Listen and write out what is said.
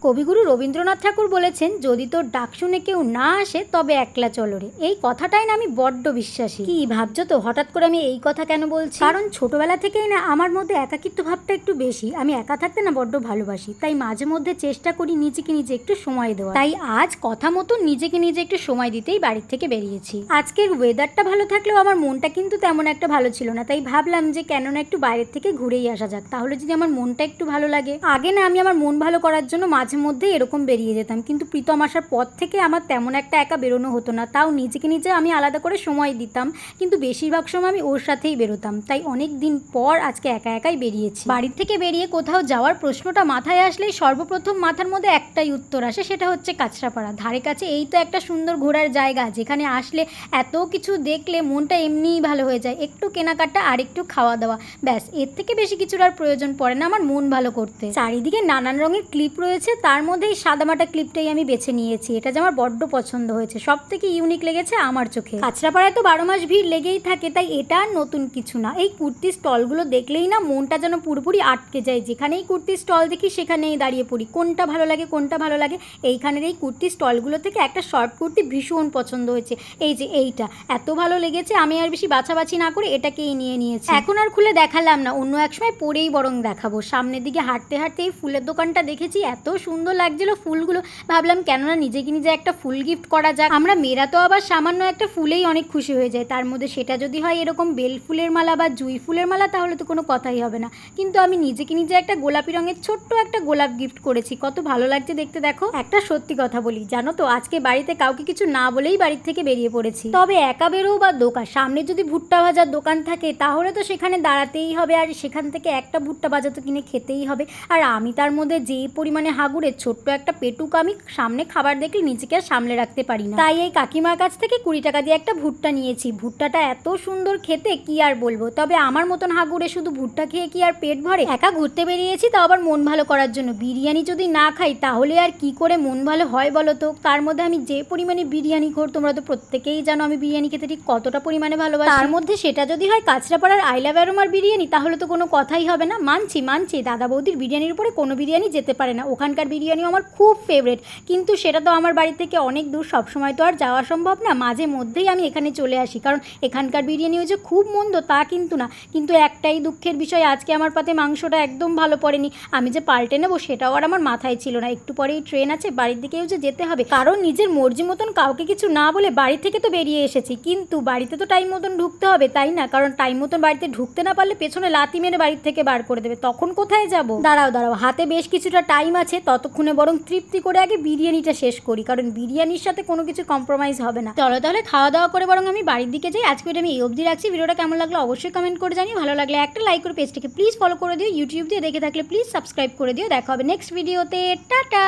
কবিগুরু রবীন্দ্রনাথ ঠাকুর বলেছেন, যদি তোর ডাক শুনে কেউ না আসে তবে একলা চলো রে। এই কথাটাই না আমি বড্ড বিশ্বাসী। কি ভাবছো তো হঠাৎ করে আমি এই কথা কেন বলছি? কারণ ছোটবেলা থেকেই না আমার মধ্যে একাকিত্ব ভাবটা একটু বেশি। আমি একা থাকতে না বড্ড ভালোবাসি, তাই মাঝে মধ্যে চেষ্টা করি নিজেকে নিজে একটু সময় দেওয়া। তাই আজ কথা মতো নিজেকে নিজে একটু সময় দিতেই বাড়ির থেকে বেরিয়েছি। আজকের ওয়েদারটা ভালো থাকলেও আমার মনটা কিন্তু তেমন একটা ভালো ছিল না, তাই ভাবলাম যে কেননা একটু বাইরের থেকে ঘুরেই আসা যাক, তাহলে যদি আমার মনটা একটু ভালো লাগে। আগে না আমি আমার মন ভালো করার জন্য মাঝে মধ্যে এরকম বেরিয়ে যেতাম, কিন্তু প্রীতম আসার পর থেকে আমার তেমন একটা একা বেরোনো হতো না। তাও নিজেকে নিজে আমি আলাদা করে সময় দিতাম, কিন্তু বেশিরভাগ সময় আমি ওর সাথেই বেরোতাম। তাই অনেক দিন পর আজকে একা একাই বেরিয়েছি। বাড়ির থেকে বেরিয়ে কোথাও যাওয়ার প্রশ্নটা মাথায় আসলেই সর্বপ্রথম মাথার মধ্যে একটাই উত্তর আসে, সেটা হচ্ছে কাঁচরাপাড়া। ধারে কাছে এই তো একটা সুন্দর ঘোরার জায়গা, যেখানে আসলে এত কিছু দেখলে মনটা এমনিই ভালো হয়ে যায়। একটু কেনাকাটা আর একটু খাওয়া দাওয়া, ব্যাস, এর থেকে বেশি কিছুর আর প্রয়োজন পড়ে না আমার মন ভালো করতে। চারিদিকে নানান রঙের ক্লিপ রয়েছে, তার মধ্যে এই সাদামাটা ক্লিপটাই আমি বেছে নিয়েছি। এটা যে আমার বড্ড পছন্দ হয়েছে, সব থেকে ইউনিক লেগেছে আমার চোখে। কাঁচরাপাড়ায় তো 12 মাস ভিড় লেগেই থাকে, তাই এটা আর নতুন কিছু না। এই কুর্তির স্টলগুলো দেখলেই না মনটা যেন পুরোপুরি আটকে যায়। যেখানেই কুর্তির স্টল দেখি সেখানেই দাঁড়িয়ে পড়ি, কোনটা ভালো লাগে কোনটা ভালো লাগে। এইখানের এই কুর্তির স্টলগুলো থেকে একটা শর্ট কুর্তি ভীষণ পছন্দ হয়েছে। এই যে এইটা এত ভালো লেগেছে, আমি আর বেশি বাছাবাছি না করে এটাকেই নিয়ে নিয়েছি। এখন আর খুলে দেখালাম না, অন্য এক সময় পরেই বরং দেখাবো। সামনের দিকে হাঁটতে হাঁটতে এই ফুলের দোকানটা দেখেছি, এত সুন্দর লাগছিল ফুলগুলো। ভাবলাম কেননা নিজেকে নিজে একটা ফুল গিফট করা যাক। আমরা মেয়েরা তো আবার সামান্য একটা ফুলেই অনেক খুশি হয়ে যায়, তার মধ্যে সেটা যদি হয় এরকম বেল ফুলের মালা বা জুঁই ফুলের মালা, তাহলে তো কোনো কথাই হবে না। কিন্তু আমি নিজেকে নিজে একটা গোলাপি রঙের ছোট্ট একটা গোলাপ গিফট করেছি, কত ভালো লাগছে দেখতে। দেখো, একটা সত্যি কথা বলি জানো তো, আজকে বাড়িতে কাউকে কিছু না বলেই বাড়ির থেকে বেরিয়ে পড়েছি। তবে একা বেরো বা দোকান, সামনে যদি ভুট্টা ভাজার দোকান থাকে তাহলে তো সেখানে দাঁড়াতেই হবে, আর সেখান থেকে একটা ভুট্টা ভাজা তো কিনে খেতেই হবে। আর আমি তার মধ্যে যেই পরিমাণে হাগুড়ে, ছোট্ট একটা পেটুক, আমি সামনে খাবার দেখলে নিজেকে আর সামলে রাখতে পারি না। তাই এই কাকিমার কাছ থেকে 20 টাকা দিয়ে একটা ভুট্টা নিয়েছি। ভুট্টাটা এত সুন্দর খেতে, কি আর বলবো। তবে আমার মতন হাগুড়ে শুধু ভুট্টা খেয়ে কি আর পেট ভরে? একা ঘুরতে বেরিয়েছি, তাও আবার মন ভালো করার জন্য। বিরিয়ানি যদি না খাই তাহলে আর কি করে মন ভালো হয় বলো তো? তার মধ্যে আমি যে পরিমাণে বিরিয়ানি খোর, তোমরা তো প্রত্যেকেই জানো আমি বিরিয়ানি খেতে ঠিক কতটা পরিমাণে ভালোবাসি। তার মধ্যে সেটা যদি হয় কাঁচরাপাড়ার আই লাভ অ্যারোমার বিরিয়ানি, তাহলে তো কোনো কথাই হবে না। মানছি দাদা বৌদির বিরিয়ানির উপরে কোনো বিরিয়ানি যেতে পারে না, ওখানকার বিরিয়ানিও আমার খুব ফেভারিট। কিন্তু সেটা তো আমার বাড়ি থেকে অনেক দূর, সবসময় তো আর যাওয়া সম্ভব না। মাঝে মধ্যেই আমি এখানে চলে আসি, কারণ এখানকার বিরিয়ানিও যে খুব মন্দ তা কিন্তু না। কিন্তু একটাই দুঃখের বিষয়, আজকে আমার পাতে মাংসটা একদম ভালো পড়েনি। আমি যে পাল্টে নেবো সেটাও আর আমার মাথায় ছিল না। একটু পরেই ট্রেন আছে, বাড়ির দিকেও যে যেতে হবে, কারণ নিজের মর্জি মতন কাউকে কিছু না বলে বাড়ি থেকে তো বেরিয়ে এসেছি। কিন্তু বাড়িতে তো টাইম মতন ঢুকতে হবে, তাই না? কারণ টাইম মতন বাড়িতে ঢুকতে না পারলে পেছনে লাথি মেরে বাড়ির থেকে বার করে দেবে, তখন কোথায় যাব? দাঁড়াও, হাতে বেশ কিছুটা টাইম আছে, ততক্ষণে বরং তৃপ্তি করে আগে বিরিয়ানিটা শেষ করি, কারণ বিরিয়ানির সাথে কোনো কিছু কম্প্রোমাইজ হবে না। চলো তাহলে খাওয়া দাওয়া করে বরং আমি বাড়ির দিকে যাই। আজকে আমি এই অবধি রাখছি। ভিডিওটা কেমন লাগলো অবশ্যই কমেন্ট করে জানিও। ভালো লাগলে একটা লাইক করে পেজটাকে প্লিজ ফলো করে দিও। ইউটিউব দিয়ে দেখে থাকলে প্লিজ সাবস্ক্রাইব করে দিও। দেখা হবে নেক্সট ভিডিওতে। টাটা।